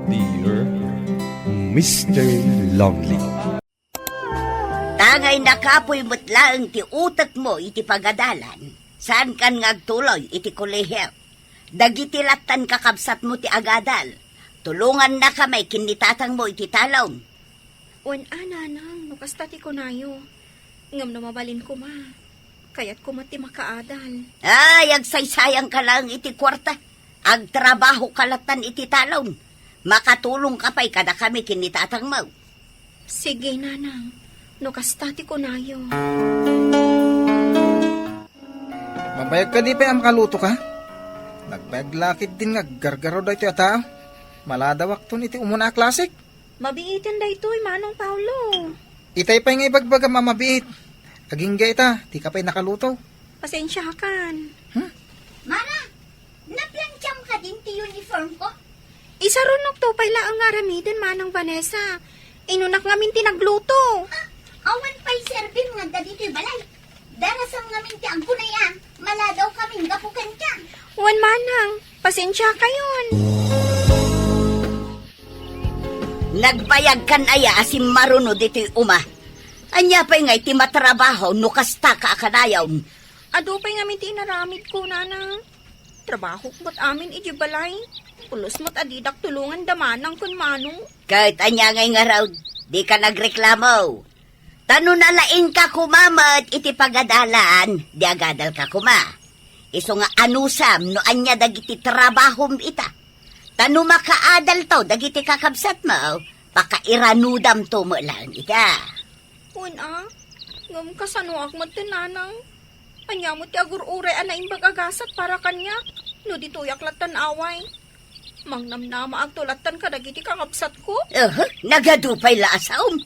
Dear Mr. Longley. Tangay nakapoy mutlaang ti utat mo iti pagadalan. Saan kan ngagtuloy iti kolehiyo? Dagiti latan kakabsat mo ti agadal. Tulungan na kamay kinitatang mo iti talong. Wan ananang, nukasta ti kunayo. Ngam na mabalin ko ma. Kaya't ko mati makaadal. Ay, agsaysayang ka lang iti kwarta. Agtrabaho kalatan iti talong. Makatulong ka pa'y kada kami kinitatang mo. Sige nanang, nukasta ti kunayo. Mabayag ka di pa ang makaluto ka? Nagbayag lakit din nga gargaro da ito yata. Maladawak to iti umuna klasik. Mabiitin da ito'y Manong Paulo. Itay pa nga ibagbaga mamabiit. Aging ita, di ka pa'y nakaluto. Pasensya kan. Mara, naplantiyam ka din ti uniform ko? Isarunok to pala ang aramidin Manang Vanessa. Inunak ngamin tinagluto. Awan pa'y servim nga da dito'y balay. Darasam ngamin ti agpunaya. Maladaw kaming gapukan ka. Wan Manang, pasensya kayon. Nagbayag kan aya asim maruno dito'y uma. Anya pa'y nga iti matrabaho no kasta ka akadayaw. Ado pa'y ngamin tinaramid ko, nanang. Trabaho ko ba't amin ijibalay? Pulos mo't adidak tulungan damanang kun manong. Kahit anya ngay nga raw, di ka nagreklamo. Tano nalain ka kumamat iti pagadalan, di agadal ka kuma. Iso nga anusam no anya dagiti trabahom ita. Tano makaadal to, dagiti kakabsat mo, pakairanudam to mo lang ita. Wan ngam kasano akmat ti nanang. Anya mo ti agur-ure anaing bagagasat para kanya. No dito yaklatan away. Mangnamnama agtulatan ka dagiti kakabsat ko. Nagadupay laasawm.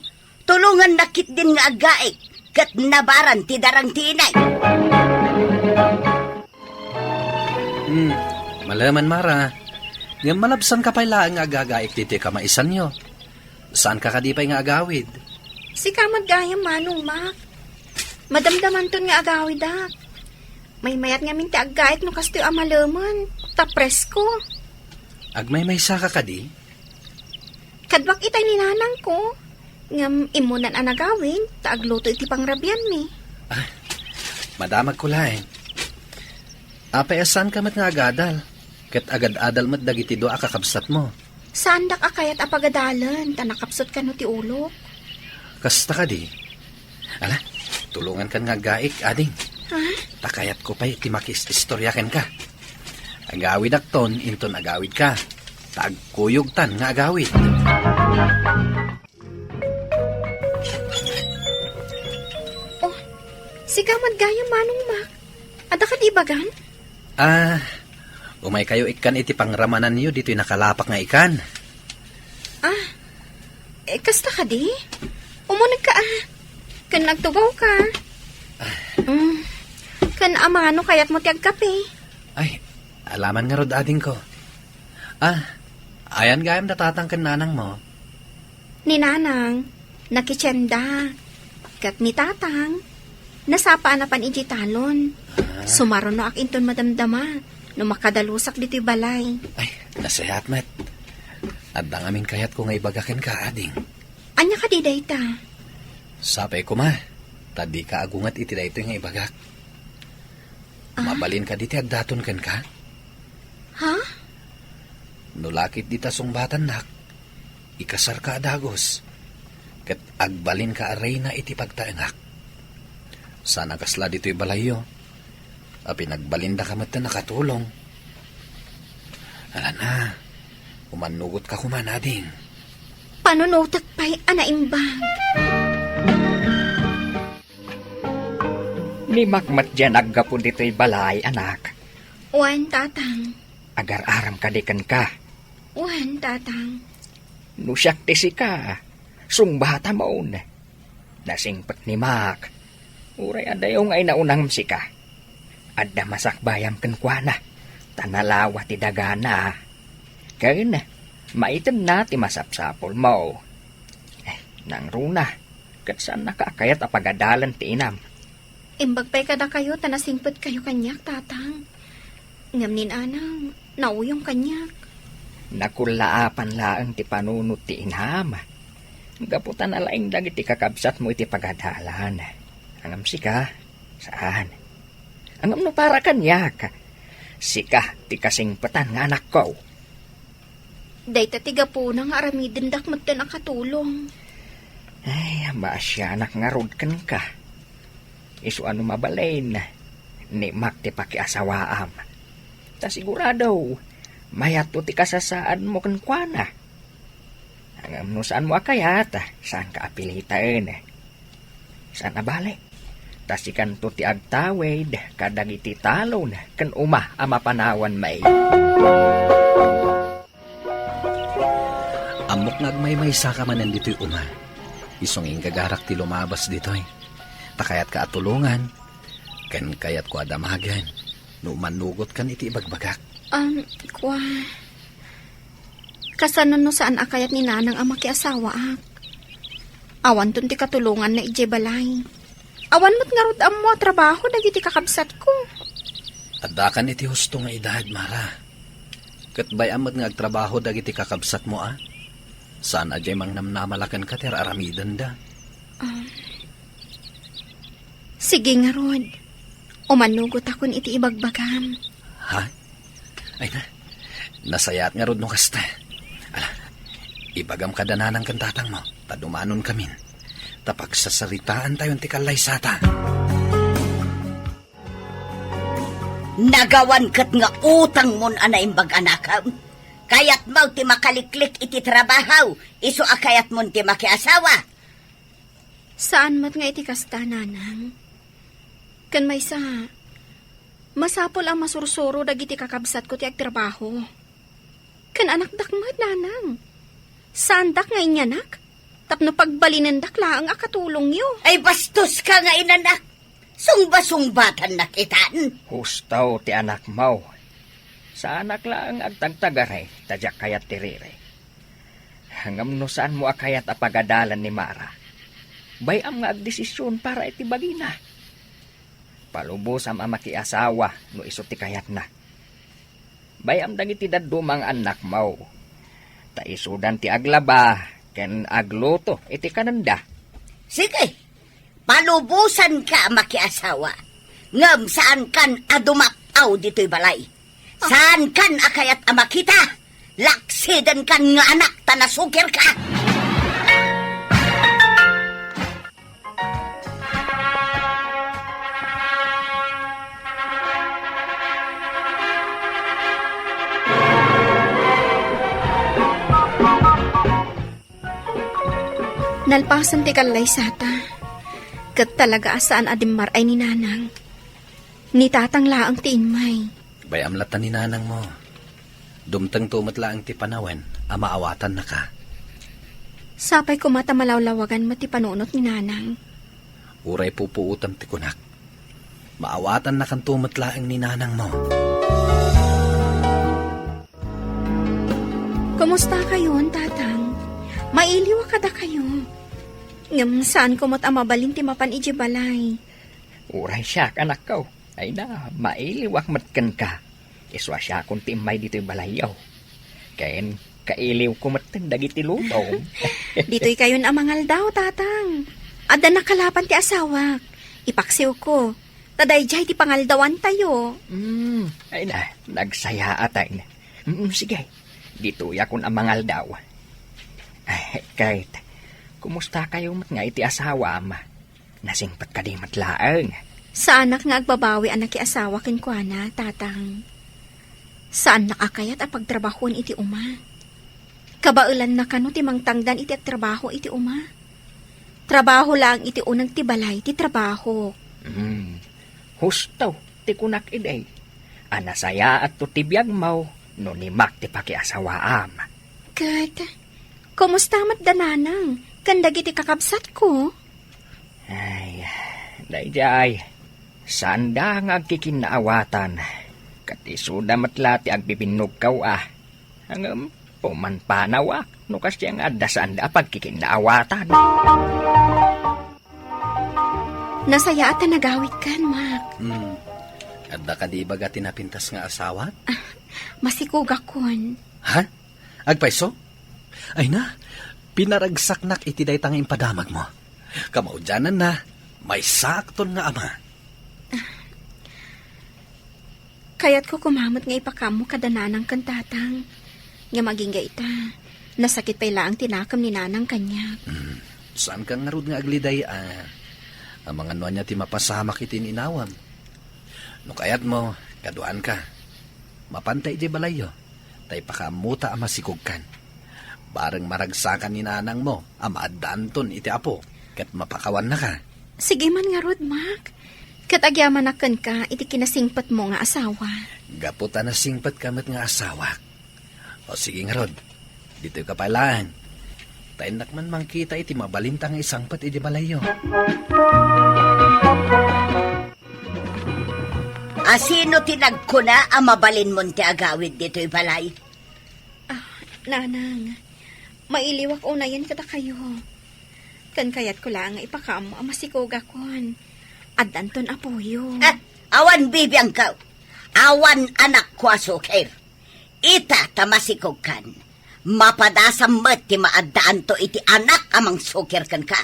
Tulungan nakit din nga agaik. Kat nabaran ti darang tinay. Malaman Mara. Nga malabsan ka pala ang agagaik diti kamaisan nyo. Saan ka kadipay nga agawid? Si kamad gayam Manong Mak. Madamdaman ton nga agawid dak. May mayat nga minti aggaik no kasto amalaman. Tapres ko. Agmay may saka ka di? Kadwak itay ni nanang ko. Ngam imunan ang agawin. Taagluto iti pangrabyan mi. Madamag ko lain. Asan ka mat nga agadal? Kat agad-adal mat dagiti do akakabsat mo. Saan dak akayat apagadalan? Tanakapsot ka no ti ulo. Kasta ka di? Ala, tulungan kan nga gaik, ading. Ha? Takayat ko pa'y timakis istoryakan ka. Agawid akton, inton agawid ka. Tagkuyog tan nga agawid. Oh, si kamad gayam Manong Mak. Ada ka di bagan? Umay kayo ikan iti pangramanan niyo dito'y nakalapak nga ikan. Kasta ka di? Umunag ka Kan nagtugaw ka. Kan amano kayat mo tiyag kape. Ay, alaman nga rod ading ko. Ayan gayam natatang kan nanang mo. Ni nanang, nakitsenda. Kat ni tatang, nasapa na pan iji talon. Sumaron no ak inton madamdama. No makadalusak dito'y balay. Ay, nasayat met. At dangamin kayat ko nga ibagakin ka, ading. Anya ka di dayta? Sapay ko ma, tadi ka agungat iti dayto nga ibagak. Mabalin ka diti agdaton kan ka? Ha? Nulakit di tasong nak, ikasar ka adagos. Kat agbalin ka aray na iti pagtaengak. Sana kasla dito'y balayo. Pinagbalinda ka mat na nakatulong. Ala na, umanugot ka kumanading. Panunutak pa'y anaimbang. Ni makmat dyan aggapo dito'y balay, anak. Wan, tatang. Agar-aram kadikan ka. Wan, tatang. Nusyak ti si ka. Sungbata maun. Nasingpat ni Mak. Uray adayong ay naunang si ka. Adda masakbayam kenkwana. Tanalawa ti dagana. Kaya maitan na ti masapsapol mo. Nang runa. Kat saan nakakayat apagadalan ti inam. Imbag pa'y kada kayo, tanasingpot kayo kanyak, tatang. Ngam nin anang, nauyong kanyak. Nakulaapan laang ti panunot ti inhama. Gaputan na laing dagiti kakabsat mo iti pagadalan. Angam sika, saan? Angam no para kanyak. Sika, ti kasingpatan nga anak ko. Day tatiga po na nga aramidin dakmat ka nakatulong. Ay, siya anak nga rod kan ka. Isu ano mabalain, ni mak ti pakiasawaam. Ta sigurado, mayat to ti kasasaan mo kan kuana. Hangam no saan mo akayat, saan ka apilitain. Saan abalik? Tasikan to ti agtawid, kadag iti talon, kan uma ama panawan may. Amok nagmay-maysa ka man nandito'y uma. Isong gagarak ti lumabas dito'y. Takayat ka atulungan. Kan kayat ko adamagan. No manugot kan iti ibagbagak. Kwa... Kasanon no saan akayat ni nanang ama ki asawa ak. Awan tun ti katulungan na ije balay. Awan mo't nga rod mo trabaho dagiti kakabsat ko. Adakan iti husto nga idahad, Mara. Kat bayamad nga agtrabaho dagiti kakabsat mo, ah? Saan ajay mang namnamalakan ka ter aramidan da? Sige nga rod. Umanugot akon iti ibagbagam. Ha? Ay na, nasayat nga rod nung kasta. Ala, ibagam ka dananang kantatang mo, tadumanon kamin. Tapag sasaritaan tayon ti kalay sata. Nagawan kat nga utang mon anaimbag anakam. Kayat mau ti makaliklik iti trabahaw, iso akayat mon ti makiasawa. Saan mat nga iti kasta, nanang? Kan may sa... Masapol ang masursuro dagiti kakabsat ko ti agtrabaho. Kan anak dakmat, nanang. Saan dak nga inyanak? Tapno pagbalinan dakla ang akatulong yo. Ay bastos ka nga inanak. Sungba-sungbatan na kitaan. Hustaw ti anak mo. Sa anak lang agtagtagaray, tadyak kayat tirire. Hangam no saan mo akayat apagadalan ni Mara. Bayam nga agdesisyon para iti bagina. Palubos am amaki asawa no iso ti kayat na. Bayam dagiti dadumang anak mo. Ta isudan ti aglaba, ken agluto iti kananda. Sige, palubusan ka makiasawa. Ngam saan kan adumapaw dito'y balay. Saan kan akayat amakita? Laksiden kan nga anak tanasukir ka. Nalpasan ti kalay sata. Kat talaga asaan adimmar ay ni nanang. Ni tatang laang ti inmay. Bayam latan ni nanang mo. Dumtang tumat lang ti panawen, amaawatan na ka. Sapay ko mata malawlawagan mo ti panunot ni nanang. Uray pupuutam ti kunak. Maawatan na kan tumat lang ni nanang mo. Kumusta kayo, tatang? Mailiwa kada kayo. Ngam saan ko mo't amabalin ti mapan iji balay. Uray siya, anak ko. Ay na, mailiwak matkan ka. Iswa siya kung timay dito'y balayaw. Kain, kailiw ko matan dagiti lutong. Dito'y kayo na mangal daw, tatang. Ada nakalapan ti asawak. Ipaksiw ko. Taday jay ti pangaldawan tayo. Ay na, nagsaya atay na. Sige, dito'y akong amangal daw. Ay, kahit, kumusta kayo mat nga iti asawa, ama? Nasingpat ka di matlaang. Sa anak nga agbabawi anak ki asawa kinkwana, tatang. Saan nakakayat a pagtrabahon iti uma? Kabailan na kano ti mangtangdan iti at trabaho iti uma? Trabaho lang iti unang ti balay ti trabaho. Hustaw, ti kunak iday. Anasaya at tutibiyag mo, no ni mak ti pakiasawaam. Kat, kumusta mat dananang? Kandag iti kakabsat ko? Ay, dayjay, sanda nga agkikinaawatan. Katisuda matlati agbibinog kaw Hangam, pumanpanawak, no kasi ang adasanda pagkikinaawatan. Nasaya at nagawit kan, Mak. Adda ka di baga tinapintas nga asawa? Masikugak kon. Ha? Agpaiso? Ay na, pinaragsaknak iti daytang impadamag mo. Kamaudyanan na, may sakton nga ama. Kaya't ko kumamot nga ipakamo kadananang kan tatang. Nga maging ita, nasakit pa ila ang tinakam ni nanang kanya. Saan kang ngarud nga agliday, ang mga nuan niya ti mapasamak iti inawam. No kayat mo, kaduan ka. Mapantay di balayo, tay pakamuta ang masikugkan. Bareng maragsakan ni nanang mo, ama adanton iti apo, kat mapakawan na ka. Sige man nga rod, Mak. Katagyaman akan ka, iti kinasingpat mo nga asawa. Gaputa na singpat kamot nga asawa. O sige nga rod, dito ka palaan. Tainak man mangkita iti mabalintang isang pat iti balayo. Asino tinagkuna ang mabalin mo ti agawid dito'y balay? Nanang, mailiwak unayan kada kayo. Kan kayat ko lang ipakamo ang masikoga kon. Adanton apoyo. Awan bibiyang ka. Awan anak ko asukir. Ita tamasikog kan. Mapadasam met ti maadaan to iti anak amang sukir kan ka.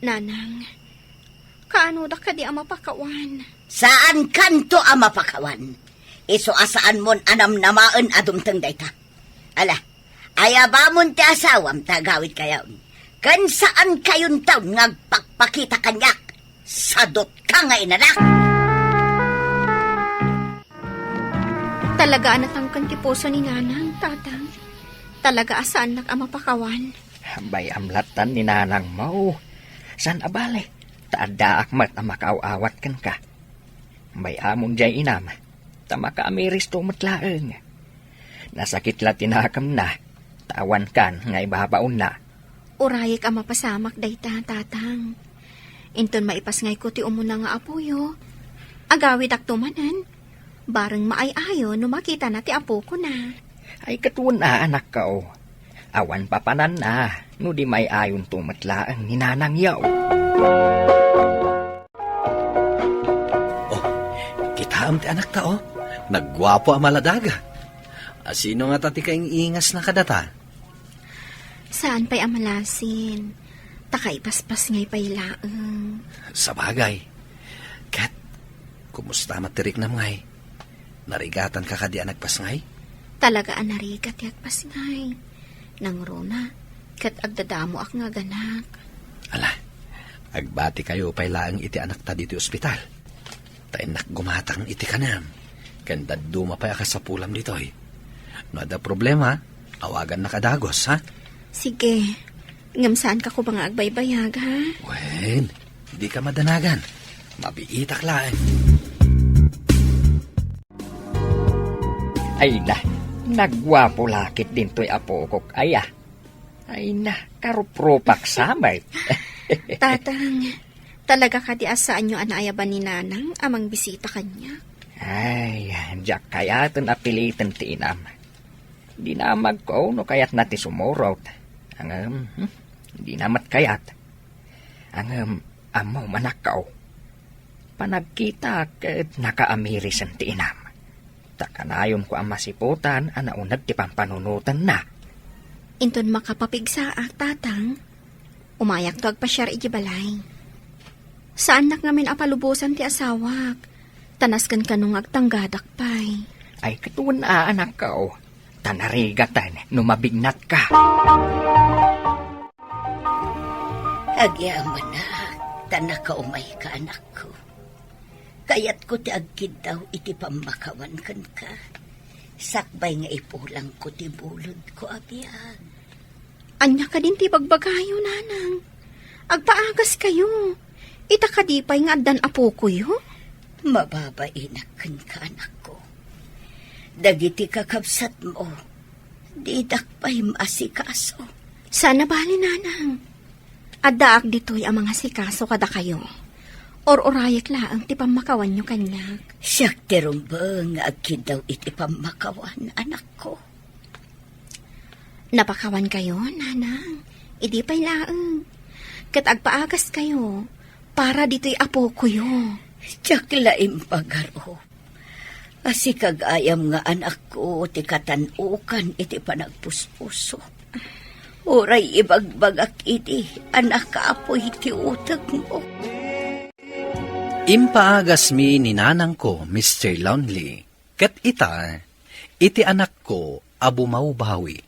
Nanang, kaano da ka di ang mapakawan? Saan kanto ang mapakawan? Iso asaan mon anam namaan adumtang dayta. Ala, ayabamon ti asawam tagawid kayaon. Kan saan kayon taon ngagpakpakita kanyak? Sadot ka nga inanak. Talaga anatangkan ti puso ni nanang, tatang. Talaga asaan nak ang mapakawan? Bay amlatan ni nanang mo. San abale? Taada akmat ang makaaawat kan ka. Bay amon jay inam. Tamaka amiris tumatlaeng. Nasakit la tinakam na. Tawan kan nga ibabaon na. Urayik ang mapasamak dayta, tatang. Inton maipasngay ko ti umuna nga apoyo. Agawid ak tumanan. Bareng maayayo no makita na ti apo ko na. Ay katuon na anak ka o. Awan papanan na. No di may ayon tumatlaang ni nanang yaw. Kitaam ti anak ta, Nagwapo ang maladaga. Sino nga tati kaing ingas na kadata? Saan pa'y amalasin? Takay paspas ngay pa'y laeng. Sa bagay. Kat, kumusta matirik na ngay? Narigatan ka kadi anagpas ngay? Talaga anarigat yak pasngay. Nang runa, kat agdadamo ak nga ganak. Ala, agbati kayo pa'y laang iti anak ta dito ospital. Tainak gumatang iti kanam. Kanda dumapay ka sa pulam dito No ada problema, awagan na kadagos, ha? Sige, ngamsaan ka ko ba nga agbaybayag, ha? Wen, di ka madanagan. Mabiitak lang. Ay na, nagwapo lakit din to'y apo kok aya. Ay na, karupropak samay. Tatang, talaga ka di asaan nyo anayaban ni nanang amang bisita kanya? Ay, diyak kayatan apilitan ti inam. Di namag ko no kayat nati sumurot. Ang di namat kayat. Ang amaw manakaw. Panagkita ket nakaamirisan ti inam. Takanayon ko ang masiputan anaunag ti pampanunutan na. Inton makapapigsaak, tatang. Umayak to agpasyar iti balay. Saan nak ngamin apalubusan ti asawak? Tanaskan kanong agtanggadak pay. Ay katuon na anak ko. Tanarigatan numabignat ka. Agyaman na, tanakaumay ka anak ko. Kayat ko ti agkid daw iti pamakawan kan ka. Sakbay nga ipulang ko ti bulod ko abiyag. Anya ka din ti bagbagayo, nanang. Agpaagas kayo. Itakadipay nga addan apo ko yo. Mababainak kan ka anak ko. Dagiti kakabsat mo, di dakpay maasikaso. Sana bali, nanang. Addaak dito'y ang mga sikaso kada kayo. Or orayek laang ti pamakawan nyo kanyak. Siyak ti rumbang agkid daw iti pamakawan anak ko. Napakawan kayo, nanang. Idi pa'y laang. Kat agpaagas kayo, para dito'y apo ko yo. Tiyak laim pagaro. Asi kagayam nga anak ko, ti katanukan iti panagpuspuso. Uray ibagbagak iti, anak kaapoy iti utag mo. Impaagas mi ni nanang ko, Mr. Lonely, ket ita, iti anak ko, abu maubawi.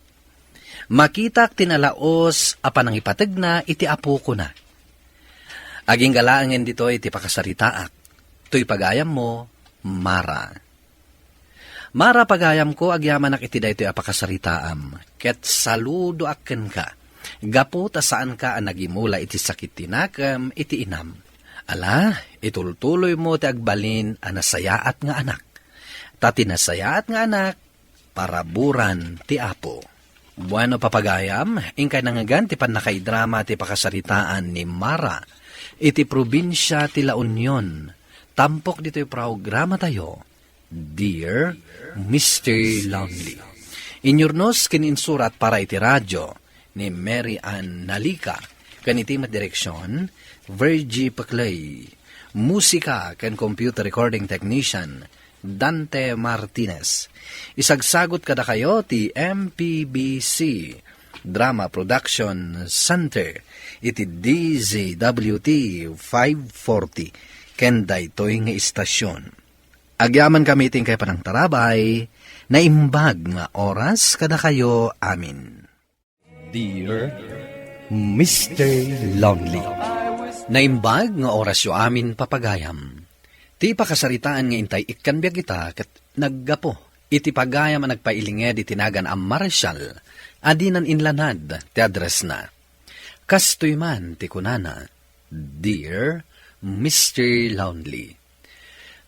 Makitak tinalaos, apanang ipatag na, iti apo ko na. Aging galaangin dito, iti pakasaritaak. To'y pagayam mo, Mara. Mara pagayam ko, agyaman ak iti daytoy apakasaritaam. Ket saludo aken ka. Gapu ta saan ka ang nagimula iti sakit tinakam, iti inam. Ala, itultuloy mo ti agbalin anasayaat nga anak. Tati nasayaat nga anak, paraburan ti apo. Bueno papagayam, ingkay nangagan ti panakaidrama ti pakasaritaan ni Mara. Iti probinsya ti La Union. Tampok dito'y programa tayo. Dear Mr. Lonely. Inyurnos kininsurat para iti radyo ni Mary Ann Nalika. Kaniti direksyon, Virgie Paclay. Musika kan computer recording technician, Dante Martinez. Isagsagot kada kayo ti MPBC Drama Production Center. Iti DZWT 540. Kenday toy nga istasyon. Agyaman kami ting kay panang tarabay, na imbag nga oras kada kayo amin. Dear Mr. Lonely. Naimbag nga oras yo amin papagayam. Ti pakasaritaan nga intay ikkan biya kita kat naggapo. Iti pagayam ang nagpailinged itinagan ang Marshall. Adinan inlanad ti address na. Kastoy man ti kunana. Dear Mr. Lonely.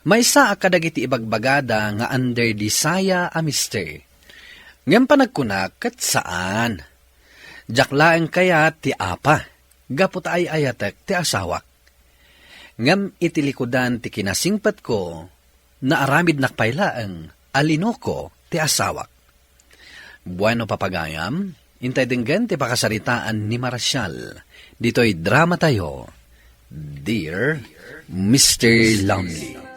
May sa akadagiti ibagbagada nga under disaya a mister. Ngem panagkunak kat saan? Jaklaeng kaya ti apa, gapot ay ayatek ti asawak. Ngem itilikudan ti kinasingpat ko, na aramid nakpailaeng alino ko ti asawak. Bueno papagayam, intay dinggan ti pakasaritaan ni Marshall. Dito'y drama tayo. Dear Mr. Lonely.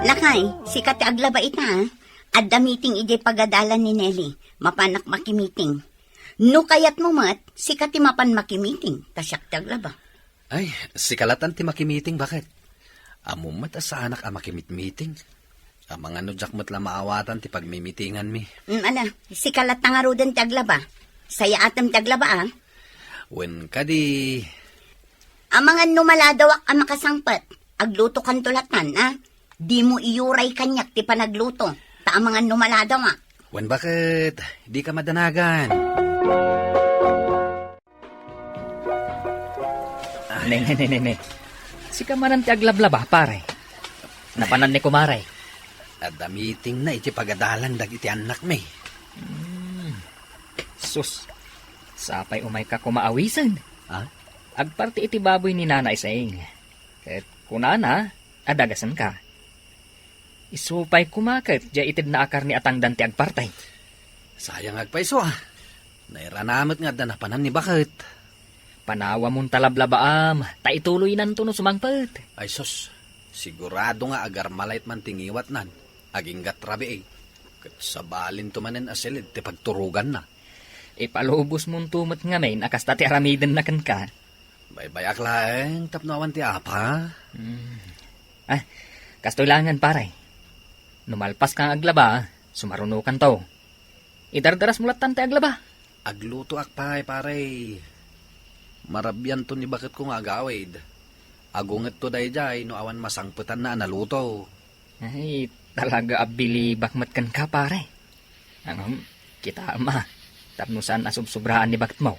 Lakay, sikat ti aglaba ita, adda meeting iti pagadalan ni Nelly, mapanak makimiting. No kayat mo mat, sikat ti mapan makimiting, tasyak ti aglaba. Ay, si kalatan ti makimiting, bakit? Amumat sa anak a makimit-meeting. Ang mga nudyak mo't la maawatan ti pagmimitingan mi. Sikalat na nga rodan ti aglaba. Saya atam ti aglaba Wen kadi... Ang mga numaladawak ang makasangpat, agluto kan tulatan, Di mo iyuray kanyak ti panagluto, ta ang mga numaladawak. Wen bakit? Di ka madanagan. Ne. Si kamanan ti aglablaba, pare. Napanan ni kumaray. At meeting na iti pagadalan dag iti anak mi. Sus, sapay umay ka kumaawisan. Ha? Agparti iti baboy ni nanay saing. Ket kunana, adagasan ka. Isupay kumakat, dya itid na akar ni atang danti agpartay. Sayang agpaiso Nairanamot nga danapanan ni bakit. Panawa mong talablabaam, taituloy nan to no sumangpat. Ay sus, sigurado nga agar malait man tingiwat nan. Aging gatrabi Kat sabalin tumanen asilid, ti pagturugan na. Ipalubos mong tumot nga main, akas tati aramiden na kan ka. Baybayak laeng, tapnawan ti apa. Kastoylangan paray. Numalpas kang aglaba, sumarunukan to. Idardaras mulat tante aglaba. Agluto akpay, paray. Marabyan to ni bakit kong agawid. Agunget to dayjay, no awan masangputan na analuto. Ay, talaga abili bakmat kan ka pare. Kita ama, tapnusan asubsubraan ni bakit mo.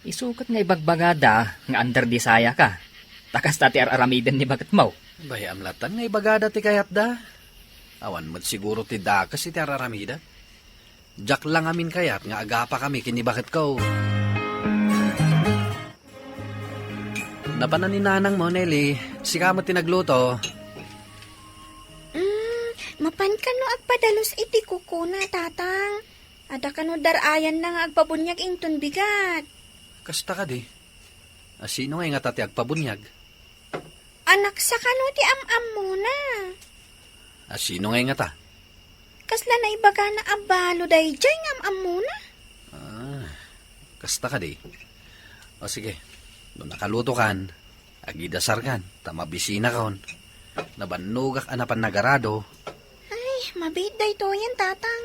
Isukat nga ibagbagada nga under disaya ka. Takas tati aramiden ni bakit mo. Bayam latan nga ibagada ti kayat da. Awan mo't siguro ti dakas iti araramida. Jak lang amin kayat nga agapa kami kinibakit ko. Napanan ni nanang mo, Nelly. Sika mo tinagluto. Mapan ka no agpadalos iti kukuna, tatang. Ada ka no darayan na nga agpabunyag ington bigat. Kasta ka di. Sino nga nga tati agpabunyag? Anak sa kano ti am-am mo na. Sino ngay nga ta? Kasla na ibaga na abalo day jay ngam muna. Kasta ka di. O sige, doon nakaluto kan, agidasar kan, tamabisina kaon. Nabanugak anapan nagarado. Ay, mabit day to yan, tatang.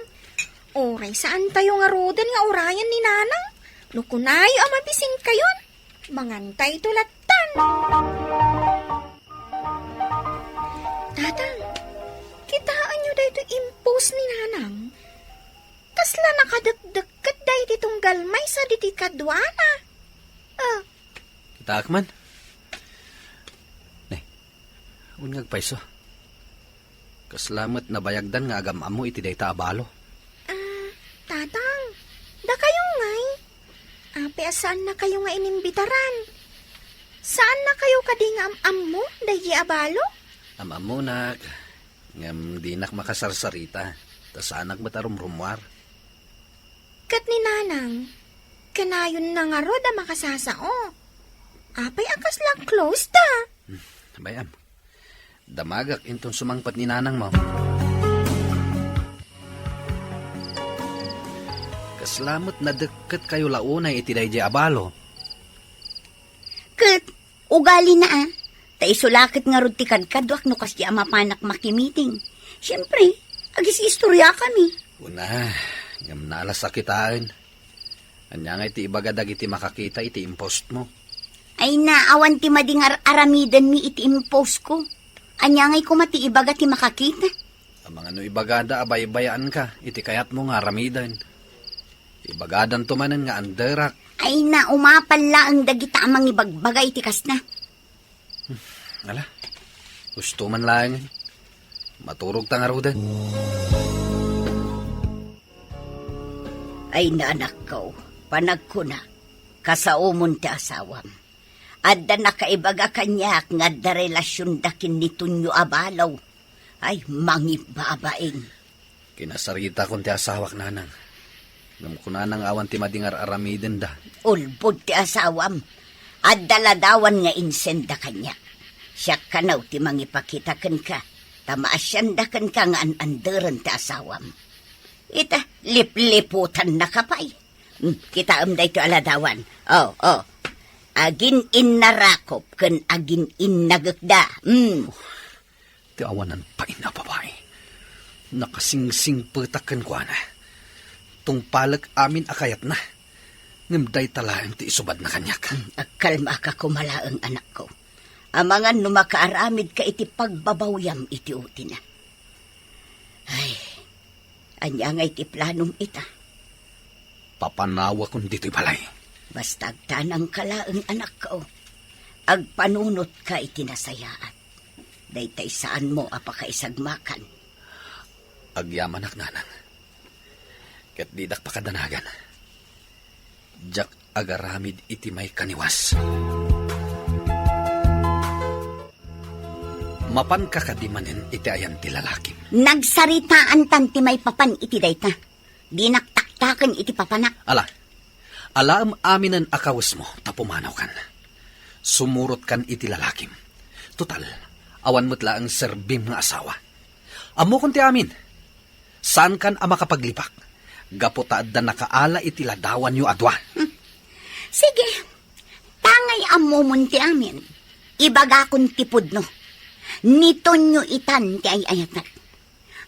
Oray, saan tayo nga roden nga orayan ni nanang? Nukunayo ang mabising kayon. Mangantay tulatan. Tatang, kitaan nyo day to impose ni nanang. Kasla nakadagdagat day ditong galmay sa ditikadwana. Kita akman. Ne, unyag paiso. Kaslamat na bayagdan nga agam amo iti day abalo. Tatang, da kayo ngay. Ape, saan na kayo nga inimbitaran? Saan na kayo kading am mo, dayi abalo? Ama mo nak, ngam di nak makasarsarita. Tas anak batarumrumwar. Kat ni nanang, kanayon na nga rod ang makasasao. Apay akas lang close ta. Bayam, damagak intong sumangpat ni nanang mo. Kaslamat na deket kayo launay iti dayjay abalo. Kat, ugali na Taisulakit nga rod ti kadkadwak no kas di amapanak makimiting. Siyempre, agis istorya kami. Una, ngam nalas sakitaan. Anya nga iti ibagadag iti makakita iti impost mo. Ay naawan ti madingar aramidan mi iti impost ko. Anya nga'y kumati ibaga ti makakita. Ang mga no ibagada abay-bayaan ka, iti kayat mo nga aramidan. Ibagadan tumanan nga anderak. Ay na umapal ang dagita amang ibagbagay ti kas na. Ala, gusto man lang. Maturog ta nga rodan. Ay na anak ko, panagkuna, kasaumon ti asawam. Adda nakaibaga kanyak nga da relasyon dakin ni Tunyo Abalaw. Ay, mangibabaing. Kinasarita kong ti asawak nanang. Ngam ko nanang awan ti madingar aramiden da. Ulbod ti asawam. Adda ladawan nga insenda kanyak. Siya kanaw ti mangipakitakan ka. Tamaasyandakan ka nga ananderan ti asawam. Ita, lipliputan na kapay. Kita amday to aladawan. Oh. Agin inarakop ken agin inagakda. Ti awanan pa ina babae. Nakasingsing petaken ko na. Tungpalag amin akayat na. Ngimday talaang ti isubad na kanyak. Kalma ka kumalaang anak ko. Amangan numakaaramid ka iti pagbabawyam iti uti na. Ay, anya nga iti planong ita. Papanawa kong dito'y balay. Basta agtanang kalaang anak ko. Agpanunot ka iti nasayaat. Daytay saan mo apakaisagmakan. Agyaman ak nanang. Ket didak pakadanagan. Jak agaramid iti may kaniwas. Mapan kakadimanen iti ayan ti lalakim. Nagsaritaan tanti may papan iti dayta. Di naktaktakan iti papanak. Alaam aminan akawas mo, tapumanaw kan. Sumurot kan iti lalakim. Total, awan mo't laang serbim nga asawa. Amo kun ti amin. Saan kan ama kapaglipak? Gapotaad da nakaala iti ladawan yu adwa. Sige, tangay amumon ti amin. Ibaga kun tipod no. Nito nyo itan ti ay ayatnak.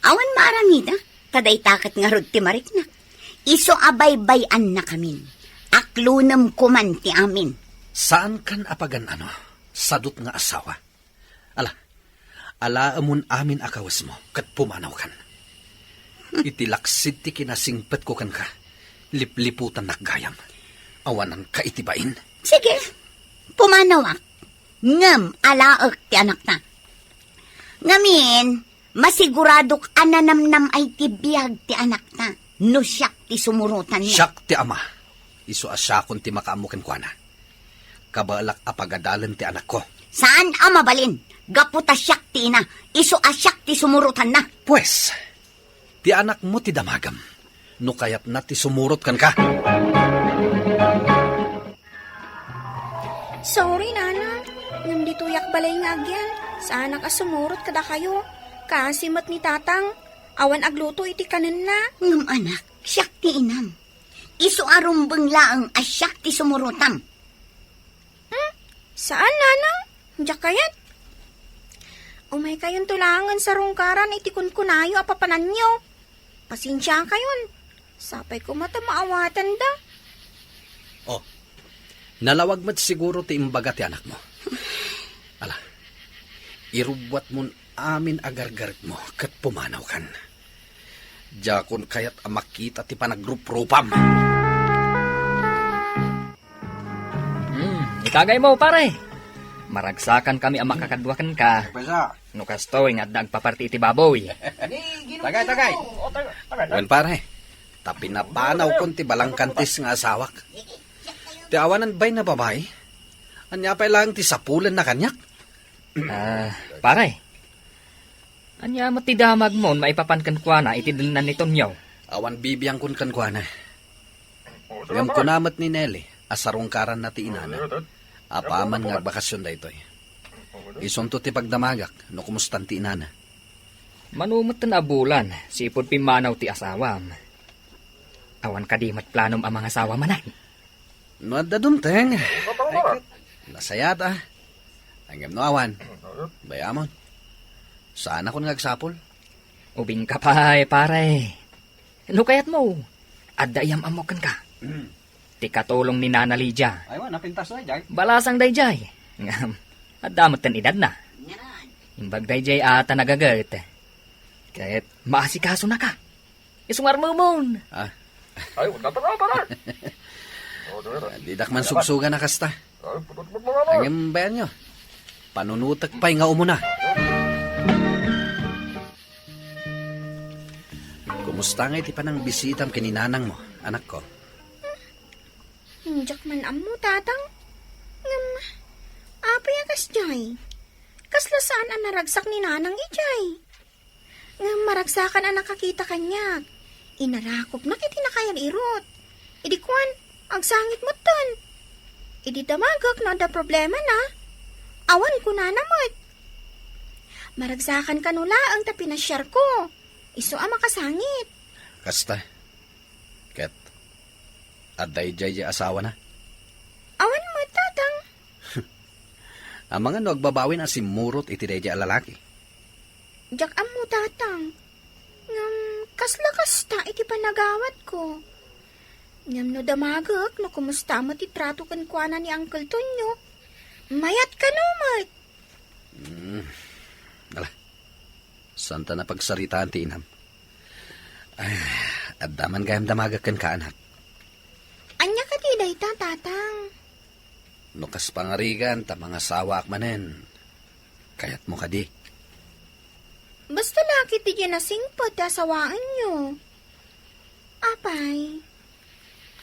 Awan maaramida, taday takat nga rod ti mariknak. Iso abay-bayan na kamin. Aklunam kuman ti amin. Saan kan apagan sadot nga asawa? Alaamun amin akawas mo, kat pumanaw kan. Itilaksid ti kinasingpet ko kan ka. Lipliputan nakgayam. Awanan ka itibain. Sige, pumanawak. Ngam alaak ti anak na. Ngamin, masiguradok ananamnam ay tibiyag ti anak na. No siyak ti sumurutan niya. Siyak ti ama. Iso asyakon ti makaamukin ko na. Kabalak apagadalan ti anak ko. Saan ama balin? Gaputa siyak ti ina. Iso asyak ti sumurutan na. Pues, ti anak mo ti damagam. No kayat na ti sumurot kan ka. Sorry, Nana. Ngam dituyak balay nga agyan. Sana ka sumurot kada kayo. kasimot ni tatang. Awan agluto iti kanan na. Ngam anak, siyak ti inam. Iso arumbang laang asyak ti sumurutam. Saan, nanang? Diyak kayat? Umay kayon tulangan sa rungkaran iti kunkunayo apapanan nyo. Pasensya kayon. Sapay ko mata maawatan da. Oh, nalawag mat siguro ti imbaga ti anak mo. Ala, irubwat mo amin agargarit mo kat pumanaw kan. Jakon kayat makita ti panagrupropam. Itagay mo, pare. Maragsakan kami ang makakadwakan ka. Pasa. No kastoy nga nagpaparti iti baboy. Tagay. Wan pare, tapi napanaw kon ti balangkantis nga asawak. Ti awanan bay na babae? Anya pa lang ti sapulan na kanyak? Pare. Anya matidamag mo maipapankan kwa na itidilnan ni Tonyaw. Awan bibiyang kun kankwana. Ngam kunamat ni Nelly, asarungkaran na ti inana. Apaman nga bakasyon da ito'y. Isunto ti pagdamagak, no kumustan ti inana. Manumot na abulan, sipod pimanaw ti asawam. Awan kadimat planom ang mga asawa manan. No adda dumteng. Nasayat Angem no awan. Bayamon. Saan ako nagsapol? Ubing ka pa, pare. No kayat mo, adayam amokan ka. Ti katulong ni Nana Lydia. Aywan, napintas na jay. Balasang dayjay. Ngam, adamot tan edad na. Imbag dayjay ata nagagat. Kahit maasikaso na ka. Isungar mo mon. Didak man sugsugan na kasta. Angem bayan nyo. Panunutak pa'y nga umuna. Kumusta nga iti panang bisitam kininanang mo, anak ko? Hinjak man amo, tatang. Ngam, apay akas jay. Kasla saan ang naragsak ni nanang ijay. Ngam maragsakan ang nakakita kanya. Inarakop na kiti na kayan irot. Idi kwan, agsangit mo ton. Idi damagak na da problema na. Awan ko na namot. Maragsakan kanula ang tapinasyar ko. Iso ang makasangit. Kasta. Ket. Aday jay asawa na. Awan mo, tatang. Ang mga nagbabawin ang simurot iti day lalaki. Jak amo, tatang. Ngam, kasla-kasta iti panagawat ko. Ngam no damagak, no kumusta mo ti trato kan kuana ni Uncle Tonyo. Mayat ka numat. Dala. Santa na pagsaritaan ti inam. At daman gayam damagakan ka anak. Anya ka di dayta, tatang. Nukas pangarigan ta mga sawak manen. Kayat mo kadi. Basta laki ti ginasingpot asawaan nyo. Apay,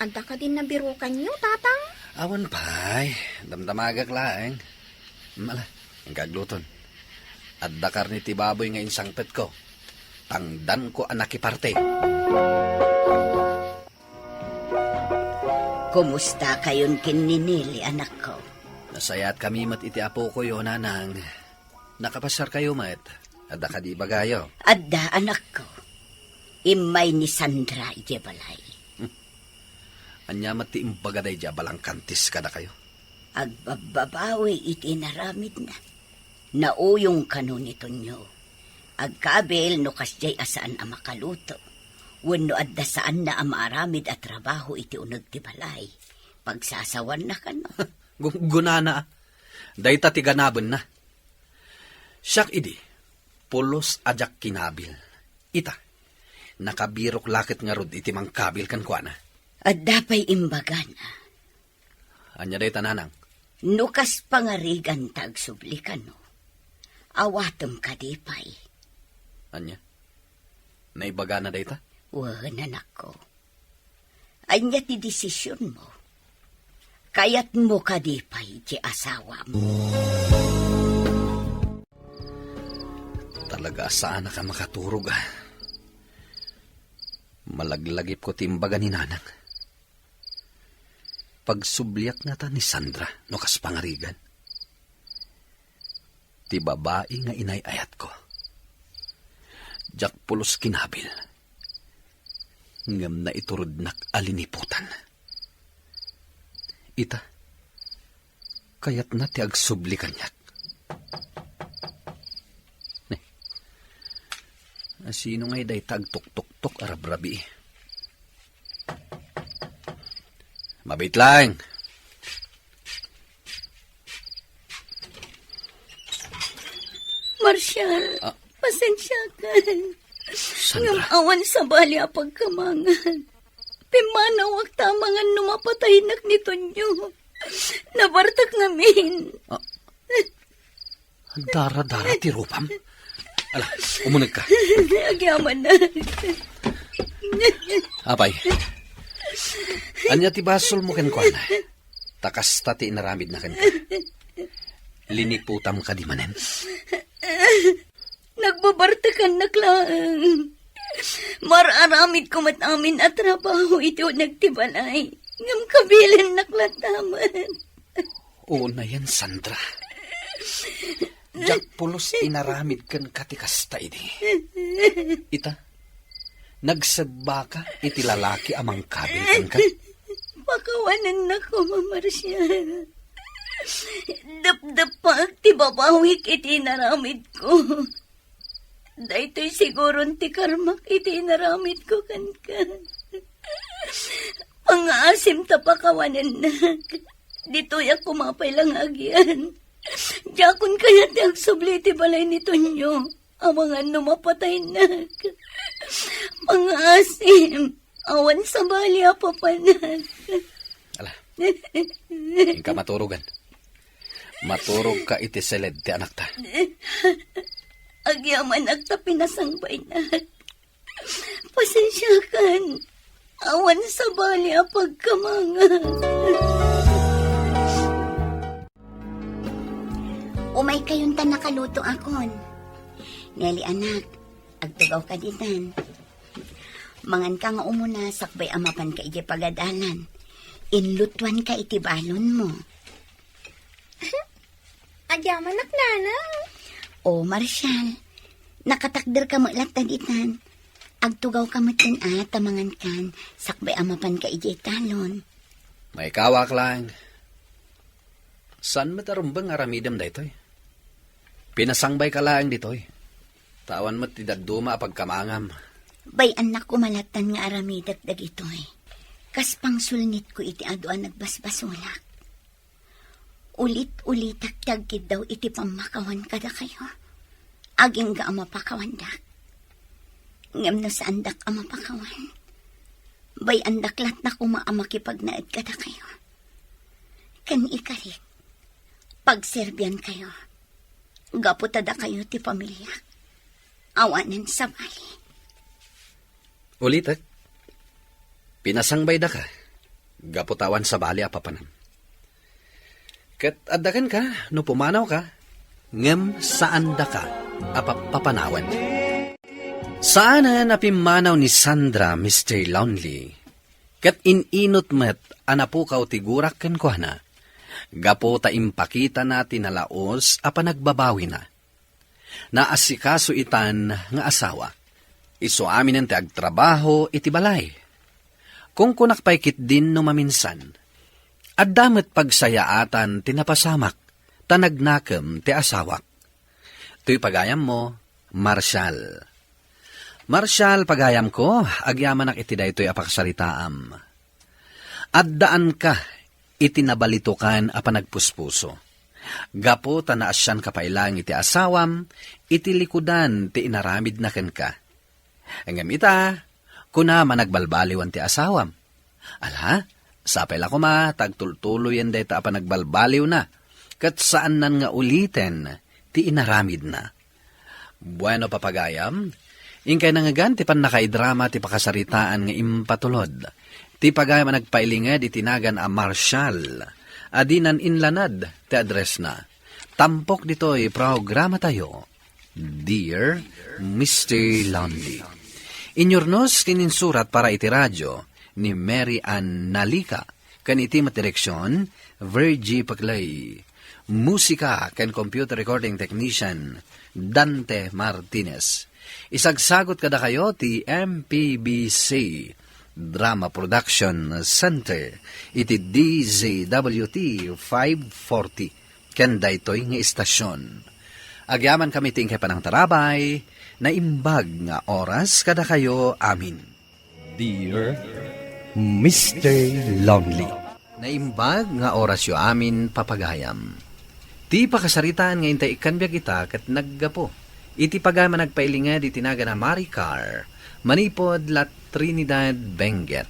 anta ka din nabirukan nyo, tatang? Awan pay. Damdamagak laeng. Mala, ang kagluton. At dakar ni tibaboy nga insangpet ko. Tangdan ko anak iparte. Kumusta kayon kininili, anak ko? Nasayat kami mat iti apo ko yun, nanang. Nakapasar kayo, mat. Adda ka di bagayo. Adda, anak ko. Imay ni Sandra ijebalay. Anya mat ti imbagaday dya balang kantis kada kayo. Agbababawi iti naramid na. Nauyong kanon ito nyo. Agkabel no kasjay asaan ang makaluto. Wenno adda saan na ang maaramid at trabaho iti unag ti balay. Pagsasawan na kano. Gunana. Dayta ti ganabon na. Siyak idi. Pulos ajak kinabil. Ita. Nakabirok lakit nga rod iti mangkabil kan kuana. Adda pa'y imbagana. Anya day tananang. Nukas pangarigan tagsublikan no. Awatom kadipay. Anya? Naibaga na dayta? Wan, anak ko. Anya ti desisyon mo. Kayat mo kadipay ti asawa mo. Talaga saan ka makaturog Malaglagip ko timbaga ni nanang. Pagsubliak nga ta ni Sandra no kas pangarigan. Ti babae nga inay ayat ko. Jak pulos kinabil. Ngam na iturod nak aliniputan. Ita, kayat na ti agsubli kanyak. Sino nga'y day tagtuk-tuk-tuk arabrabi? Mabait lang. Marshal, pasensya ka. Sandra, Ngamawan sa bali a pagkamangan. Pimanawag tamangan numapatay nak nito nyo. Nabartak ngamin. dara-dara ti rupam. Ala, umunag ka. Agyaman na. Apay, anya ti basol mo ken kuana. Takas tati inaramid na ken ka. Liniputam ka di manen. Nagbabartakan na klang. Mararamid ko amin at trabaho ito nagtibalay. Ngam kabilin naklataman. Oo na yan, Sandra. Jak pulos inaramid kan katikasta idi. Ita, nagsagba ka iti lalaki amang kabil kan ka. Pakawanan na ko, Mamarsya. Dap-dapak ti babawik iti naramid ko. Daytoy siguro ti karmak iti naramid ko kan. Pangaasim ta pakawanan na. Dito'y ako mapay lang agyan. Diyakon kaya ti agsubli ti balay nito nyo. Amangan numapatay na. Pangaasim. Awan sa bali apapanag. Ala, hindi ka maturugan. Maturog ka iti seled ti anak ta. Agyaman agta pinasangbay na. Pasensya kan. Awan sa bali apagkamanga. Umay kayon ta nakaluto akon. Nelly anak, agtugaw ka dinan. Mangan ka nga umuna, sakbay amapan ka iti pagadalan. Inlutuan ka iti balon mo. Agyaman nak nana. O, Marshal, nakatakder ka malat na ditan. Agtugaw ka matin tamangan kan, sakbay amapan ka iti talon. May kawak lang. San matarumbang aramidam da ito'y? Pinasangbay ka lang dito'y. Tawan mo ti daduma pagkamangam. Bay anak ko malatan nga aramidak dagitoy. Kas pangsulnit ko iti aduan nagbasbasulak. Ulit-ulitak tagkid daw iti pamakawan kada kayo. Aging ga amapakawandak. Ngam no sa andak amapakawan. Bay andaklat na kumaamakipagnaad kada kayo. Kan ikarik. Pagserbian kayo. Gaputada kayo ti pamilya. Awanan sa bali. Ulitak, pinasangbay da ka. Gaputawan sa bali apapanan. Kat addakan ka, no pumanaw ka, ngem saan da ka, apapapanawan. Saan na napimanaw ni Sandra, Mr. Lonely? Kat ininot met, anapukaw tigurak ken kuhana. Gapo ta impakita natin na laos, apa nagbabawi na. Naasikaso itan nga asawa. Iso amin ang agtrabaho iti balay. Kung kunakpaikit din no maminsan, at damat pagsayaatan tinapasamak, tanagnakam ti asawak. Tuy pagayam mo, Marshal. Marshal, pagayam ko, agyaman iti daytoy apaksaritaam. At daan ka, itinabalitukan a panagpuspuso. Gapo tanaasyan kapailang iti asawam, iti likudan ti inaramid na ken ka. Engem ita, kuna managbalbaliwan ti asawam. Ala, sapay la kuma, tagtultuloy yan deta apa nagbalbaliw na, kat saan nan nga uliten, ti inaramid na. Bueno papagayam, ingkay nangagan ti pan nakaidrama ti pakasaritaan nga impatulod, ti pagayam nagpailingad itinagan a Marshal, adinan inlanad ti address na. Tampok dito'y programa tayo, Dear Mr. Lonely. Inyornos kininsurat para iti radyo ni Mary Ann Nalika, kan iti matireksyon, Virgie Paclay. Musika kan computer recording technician, Dante Martinez. Isagsagot kada kayo ti MPBC Drama Production Center iti DZWT 540 ken daytoy nga istasyon. Agyaman kami ting panang tarabay na imbag nga oras kada kayo amin. Dear Mr. Lonely. Naimbag nga orasyo amin papagayam. Ti pakasaritaan nga intay ikanbyag kita kat naggapo. Iti pagama nagpailinga di tinaga na Maricar, manipod la Trinidad Benguet.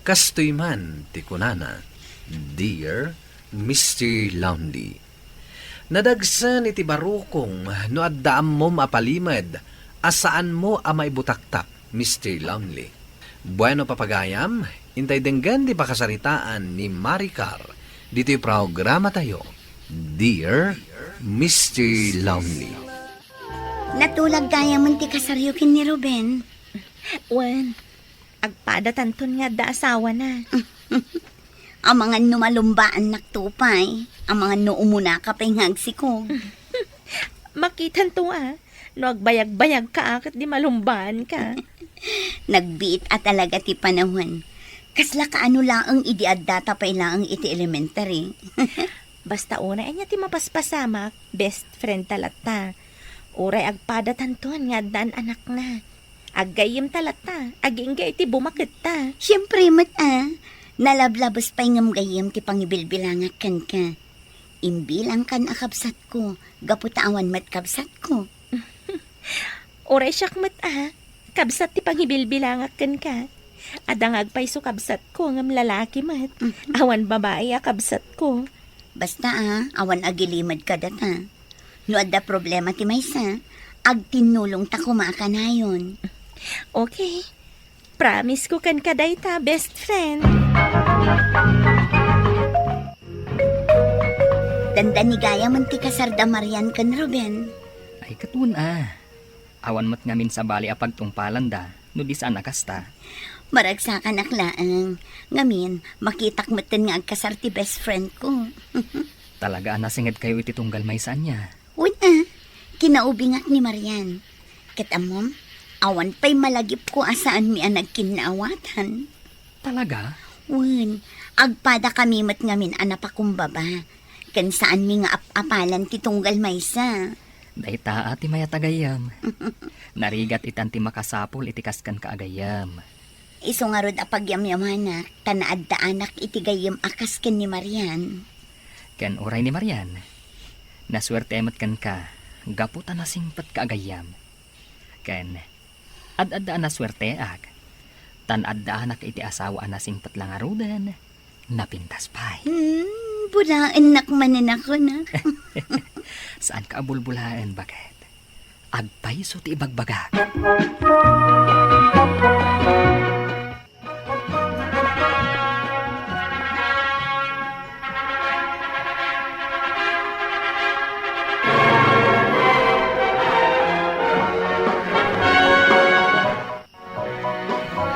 Kastoy man ti kunana, Dear Mr. Lonely. Nadagsan iti barukong no addaam mo mapalimad, asaan mo amay butaktak, Mr. Lonely. Bueno papagayam, intay denggan di pakasaritaan ni Maricar, dito'y programa tayo, Dear Mr. Lonely. Natulag gaya man ti kasaryukin ni Ruben. Wen, agpada tanton nga da asawa na. Ang mga numalumbaan naktupay, ang mga nuumuna ka pa'y ngagsikog. Makitan to no agbayag-bayag ka akat di malumbaan ka. Nagbiit at talaga ti panahon. Kasla kaano laang idiadata pa'y laang iti elementary. Basta una niya ti mapaspasamak, best friend talata. Uray agpada tanton nga dan anak na. Aggayim talata, agingga iti bumakit ta. Siyempre nalablabas pa'y ngam gayam ti pangibilbilangat kan ka. Imbilang kan akabsat ko, gaputawan mat kabsat ko. Uray siyak mat kabsat ti pangibilbilangak kan ka. Adang agpay so kabsat ko ngam lalaki mat. Awan babae kabsat ko. Basta awan agilimad ka data. No adda problema ti maysa, agtinulong ta kumaka na yun. Okay. Promise ko kan kaday ta, best friend. Dandan ni gaya man ti kasarda Marian kan Ruben. Ay katun Awan mat ngamin sa bali a pagtungpalan da, no di saan nakasta. Maragsakan aklaang. Ngamin, makitak maten nga agkasar ti best friend ko. Talaga nasinged kayo iti tunggal may saan niya. Una, kinaubingak ni Marian. Katamom, awan pa'y malagip ko asaan mi ang nagkinaawatan. Talaga? Un, agpada kami mat ngamin anapakumbaba. Kan saan mi nga apalan ti tunggal maysa. Dahita ati maya tagayam. Narigat itan ti makasapol iti kaskan kaagayam. Iso nga rod apagyamyamanak, tanaad da anak iti gayam akas ken ni Marian. Ken uray ni Marian. Naswerte emat kan ka, gaputa na singpat kaagayam. Ken, ad-adda na swerte tan-adda anak iti asawa na singpat lang arudan, napintas pay. Budaan nakmanin ako na. Saan ka abulbulaan, bakit? Agpaiso ti ibagbaga.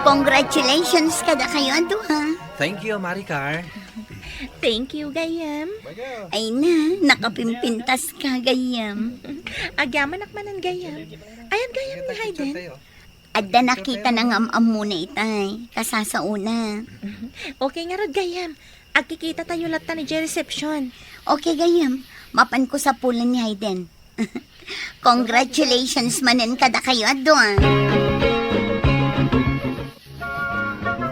Congratulations kada kayo ado Thank you, Maricar. Thank you, gayam. Ay na, nakapimpintas ka gayam. Agyaman akmanan gayam. Ayan gayam ni Hayden. Adda nakita na ngam muna itay, kasasauna. Okay nga rod gayam. Agkikita tayo latta ni reception. Okay gayam, mapan ko sa pulan ni Hayden. Congratulations manen kada kayo ado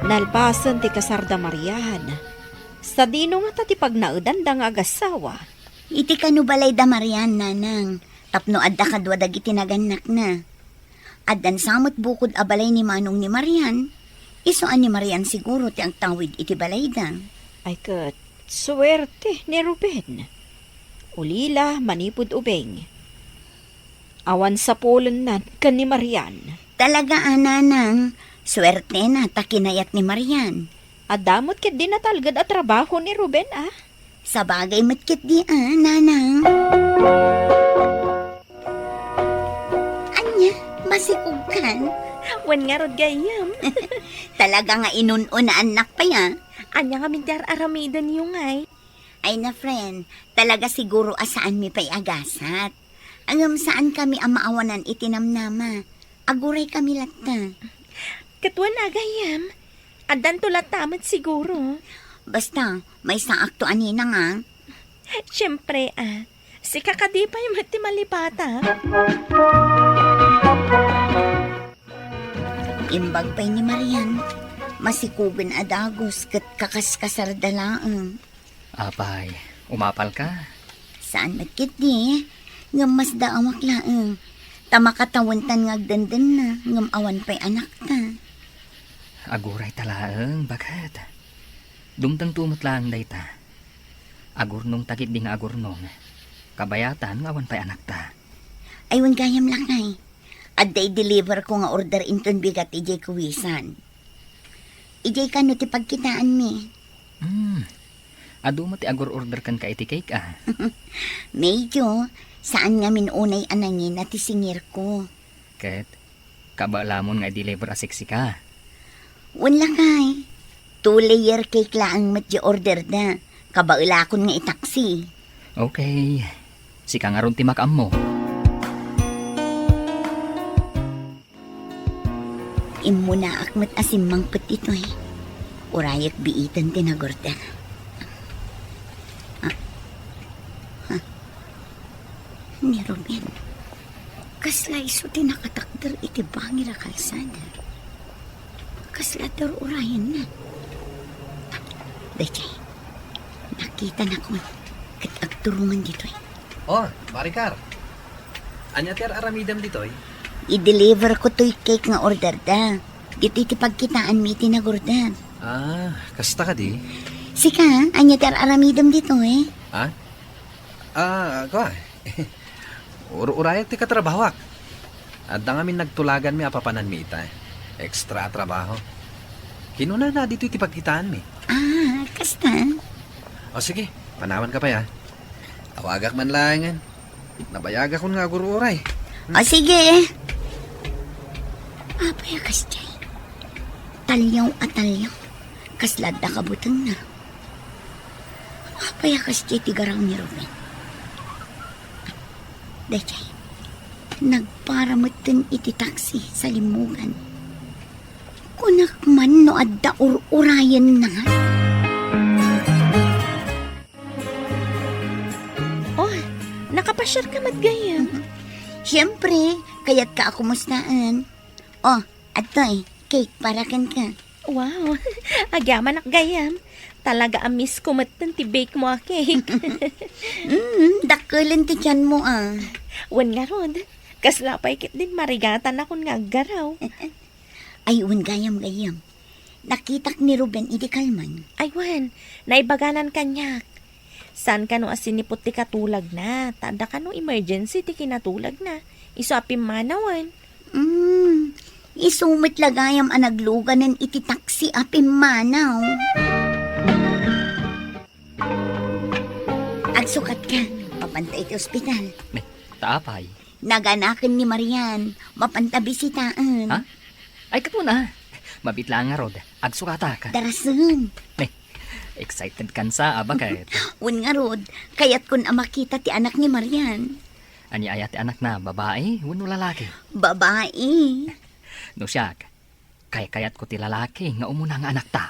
Nalpasan ti kasarda Marian. Sa dino nga ta ti pagnaudan da nga agasawa. Iti kanubalay da Marian nanang, tapno adda kadwa dagiti naganak na. Addan samot bukod abalay ni manong ni Marian, isoan ni Marian siguro ti ang tawid iti balay da. Ay kat, suwerte ni Ruben. Ulila manipod ubeng. Awan sa pulon na kan ni Marian. Talaga nanang, swerte na takinayat ni Marian. Adamot ket din natalgad at trabaho ni Ruben Sa bagay matkit di nanang. Anya, masikog kan? Wen nga rod gayam. Talaga nga inununa anak pa ya. Anya nga mintar aramidan yung Ay na friend, talaga siguro asaan mi pa'y agasat. Angam saan kami ang maawanan itinamnama. Aguray kami latta. Katwan agayam. Adan tulat tamat siguro. Basta, may saak to anina nga. Siyempre, si kakadipay mati malipata. Imbag pa'y ni Marian. Masikugan adagos kat kakaskasardalaang. Apay, umapal ka? Saan magkit di? Ngam mas daawak laang. Tamakatawantan ngagdandan na. Ngam awan pa'y anak ta. Aguray talaang, bakit? Dumtang tumot lang dayta. Agurnong takit di nga agurnong. Kabayatan nga awan pa'y anak ta. Aywan gayam lakay. At deliver ko nga order inton bigat ijay kuwisan. Ijay ka no ti pagkitaan mi. Adu mo ti agur order kan ka iti cake Medyo, saan nga minunay anangin at isingir ko. Ket, kabalamon nga deliver asiksi ka. Wala kay. 2-layer cake laang matya order da. Kabailakon nga itaksi. Okay, sika nga ron ti makam mo. Imo na akmat asim mangpet ito eh. Urayak biitan tinagorda. Ni Ruben, kasla iso tinakatakdar iti bangir a kalsada. Kasla dar urayan na. Dachay, nakita na ko kat agturungan dito eh. Oh, Maricar. Anya ter aramidam ditoy? I-deliver ko to'y cake nga order da. Dito iti pagkitaan mi tinagorda. Kasta ka di? Sika, anya tar aramidam dito eh. Ako Urayak ti katrabahawak. At ngamin nagtulagan mi apapanan mi ita. Extra trabaho. Kinuna na dito iti pagkitaan mi. Kasta. O sige, panawan ka pa ya. Awagak man langan. Nabayaga ko nga gururay. O sige. Apaya kasjay. Talyaw at talyaw. Kaslad na kabutang na. Apaya kasjay tigaraw ni Ruben. Dachay, nagparamatan iti taksi sa limugan. Kunak man no adda urayan na nga. Oh, nakapasyar ka matgayam. Siyempre, kaya't ka ako mustaan. Oh, atoy, cake para kan ka. Wow, agyaman ak gayam. Talaga amis ko matan ti bake mo a cake. Dakulan ti tiyan mo Wan nga rod, kaslapay kit din marigatan akong nga garaw. Ay, gayam. Nakitak ni Ruben iti kalman. Ay wan, naibaganan kanyak. San ka no asin ni puti katulag na, tada ka no emergency ti kinatulag na. Iso apim manawan. Isumit lagayam anagluganan iti taksi apim manaw. Agsukat ka, papantay iti ospital. Taapay. Naganakan ni Marian, mapanta bisitaan. Ha? Ay kat mo na. Mabitla nga rod. Agsukata ka. Darasun. Excited kan sa bakit? Un nga rod, kayat kun makita ti anak ni Marian. Anya ayat ti anak na babae, wano lalaki. Babae. No siyak, kayat ko ti lalaki nga umuna nga anak ta.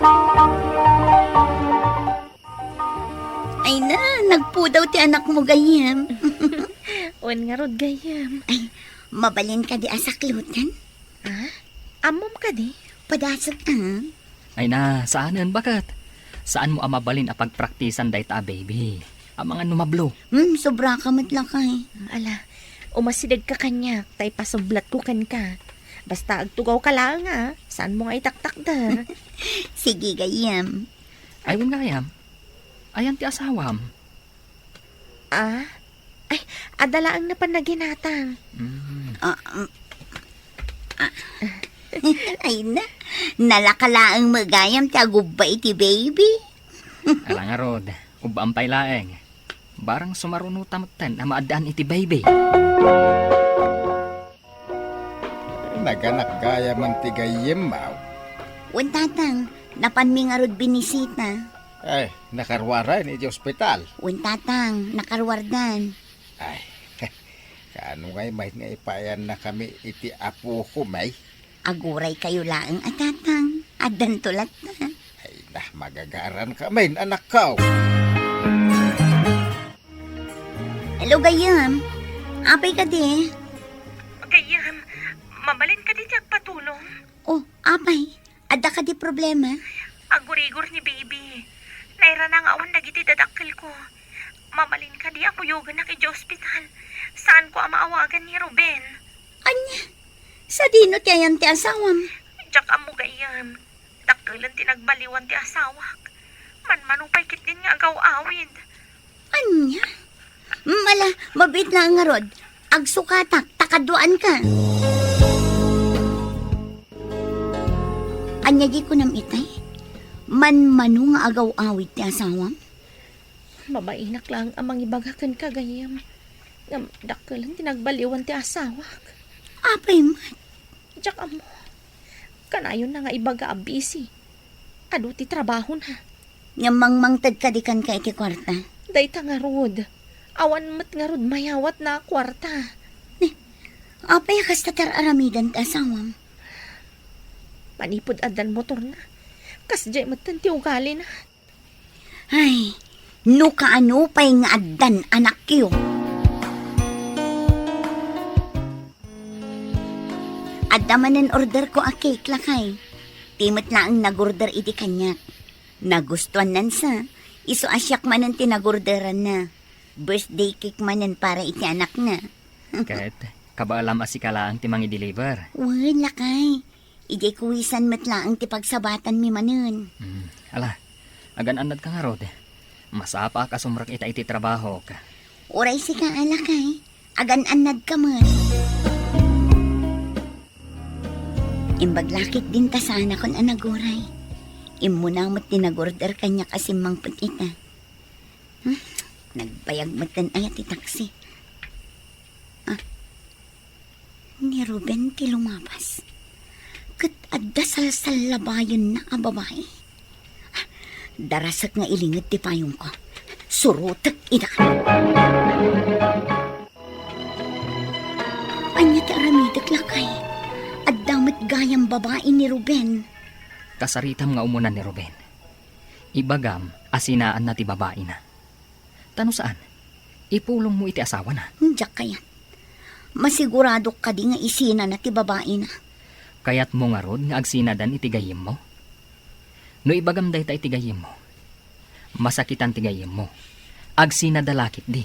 Ay na, nagpudaw ti anak mo gayam. Wan nga rod gayam. Ay, mabalin ka di asaklutan? Amom ka di? Padasok Ay na, saanan bakit? Saan mo amabalin a pagpraktisan dayta baby? Ang mga numablo. Sobra ka matlakay. Ala, umasidag ka kanyak, tay pasublat ko kan ka. Basta agtugaw ka lang saan mo nga itaktak da? Sige gayam. Ay, wun nga yam. Ayan ti asawam. Ay, adalaang na panaginatang. Ay na, nalakalaang magayam ti agubay ti baby. Ala nga rod, ubampay laeng. Barang sumarunutam ten na maadaan iti baby. Naganak gaya man ti gayem maw. Untatang, napanmingarod binisita. Ay, nakarwara ni di ospital. Untatang, nakarwardan. Ay, Kaano ngay may nga ipayan na kami iti apo ko may? Aguray kayo laang atatang. Adan tulat na. Ay nah, magagaran ka may anak ka. Hello, Gayam. Apay ka di. Gayam, mabalin ka di patulong. Oh, apay. Ada ka di problema. Agurigor ni baby. Naira na nga awan dagiti dadakkel ko. Mabalin ka di ako yoga na kay hospital. Saan ko ang maawagan ni Ruben? Anya? Sa dino tiyan ti asawam. Diyak amo gayam. Dakkelan tinagbaliwan ti asawak. Manupay kit din nga agaw-awid. Anya? Mala, mabit na nga rod. Agsukatak, takaduan ka. Anya di ko nam itay. Manu nga agaw-awid ti asawam. Mabainak lang amang ibagakan ka, Gayam. Ngam, dakkelan tinagbaliwan ti asawak. Apay man. Diyak amo. Kanayon na nga ibaga abisi. Adu ti trabaho na. Nga mangmangtad ka di kan ka iti kwarta. Dayta nga rod. Awan mat nga rod mayawat na kwarta. Apay kas tatar aramidan ti asawam. Manipod adan motor na. Kas jay matan ti ugali na. Ay, no kaano pa'y nga addan anak kiyo. Adda manen order ko a cake lakay. Timot na ang nagorder iti kanyak. Nagustuhan nan sa. Iso asyak manen tinagorderan na. Birthday cake manen para iti anak na. Ket, kabaalam asikala ang timang i-deliver. Uy, lakay. Ijay kuwisan matlaang ti pagsabatan mi manen. Ala, agan-anad ka nga rod. Masapa ka sumrak ita iti trabaho ka. Uray si ka alakay. Agan-anad ka man. Imbaglakit din ta sana kon anaguray. Imunang mat tinagorder kanya kasimang pagita. Nagbayag matan ayat ti taksi. Ni Ruben ti lumabas. Kat adda salsal labayon na a babae. Darasak nga ilingit ti payong ko. Surutek ida. Anya ti aramidak lakay. Addamat gayang babae ni Ruben. Kasaritam nga umunan ni Ruben. Ibagam, asinaan na ti babae na. Tano saan? Ipulong mo iti asawa na. Diyak kaya. Masigurado ka di nga isina na ti babae na. Kayat mo nga rod nga agsinadan iti gayem mo. No ibagam day ta iti gayem mo. Masakitan ti gayem mo. Agsinadalakit di.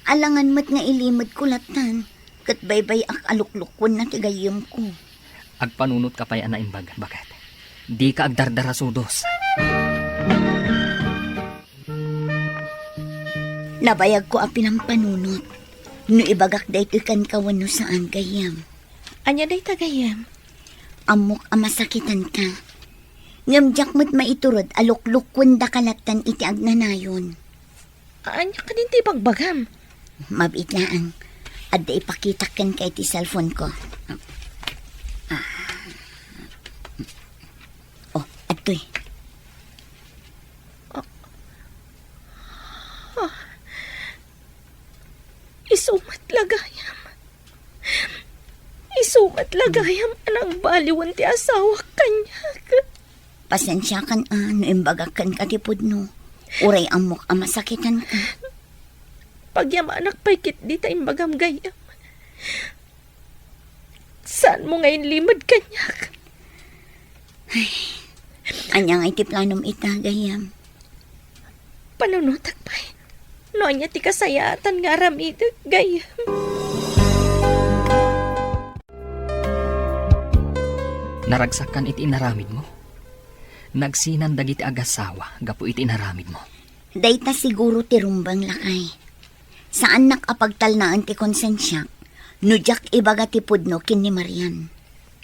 Alangan mat nga ilimod kulatan. Kat baybay ak aluklukwan na ti gayem ko. Agpanunot ka pa'y ana imbag. Bakit? Di ka agdardarasudos. Nabayag ko apin ang panunot. No ibagak da ito'y kan kawan no saan gayam. Anya day tagayam. Amok amasakitan ka. Ngamjak mo't maiturod aluklukwan da kalatan iti agnanayon. Anya ka din ti pagbagam. Mabitlaan. Adda ipakitakan ka iti cellphone ko. Oh, atoy. Isumat lagayam. Isumat lagayam anang baliwan ti asawa kanya. Pasensya kan no imbagakan ka tipod no. Uray amok amasakitan ka. Pagyama anak paikit di ta imbagam gayam. Saan mo ngayon limod kanyak? Anyang iti planom ita gayam. Panunutak pa. No anya ti kasayatan nga ramidag gayam. Naragsakan iti inaramid mo. Nagsinan dagiti agasawa gapu iti inaramid mo. Dayta siguro ti rumbang lakay. Saan nakapagtalnaan ti konsensya? Nujak ibaga ti pudno kin ni Marian.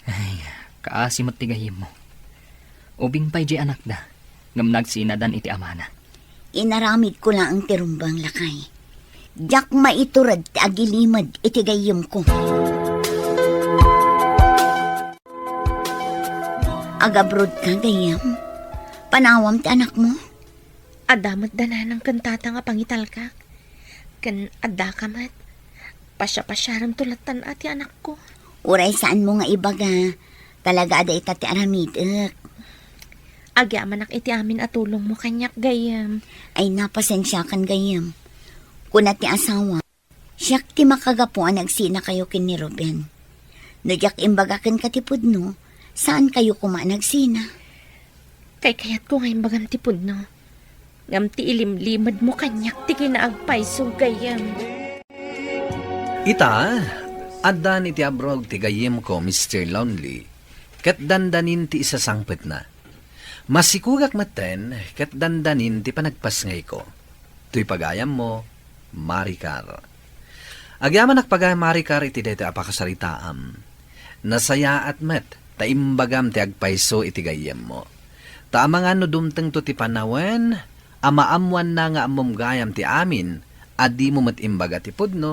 Ay, kaasimot ti gayem mo. Ubing pa'y di anak da. Ngam nagsinadan iti amana. Inaramid ko lang ang ti rumbang lakay. Jak maiturad ti agilimad iti gayem ko. Agabrod ka gayam. Panawam ti anak mo. Adamat dana ng kantata nga pangital ka. Kan adda ka mat. Pasya-pasyaram tulatan ati anak ko. Uray saan mo nga ibaga. Talaga ada itati aramid. Agyaman ak iti amin at tulong mo kanyak gayam. Ay napasensya kan gayam. Kuna ti asawa, siyak ti makagapuan nagsina kayo kin ni Ruben. Nagyak imbaga kin katipod no, saan kayo kuma nagsina? Kay kayat ko ngayon bagan tipod no. Ngam ti ilimlimad mo kanyak ti kinaagpay so gayam. Ita, addan iti abrog ti gayem ko, Mr. Lonely, kat dandanin ti isasangpet na. Masikugak maten, kat dandanin ti panagpasngay ko. Tuy pagayam mo, Maricar. Agyaman akpagayam Maricar iti dito apakasaritaam. Nasaya at met, taimbagam ti agpayso iti gayem mo. Taamang ano dumteng to ti panawen, amaamuan na nga amom gayam ti amin, adi mo matimbaga ti pudno,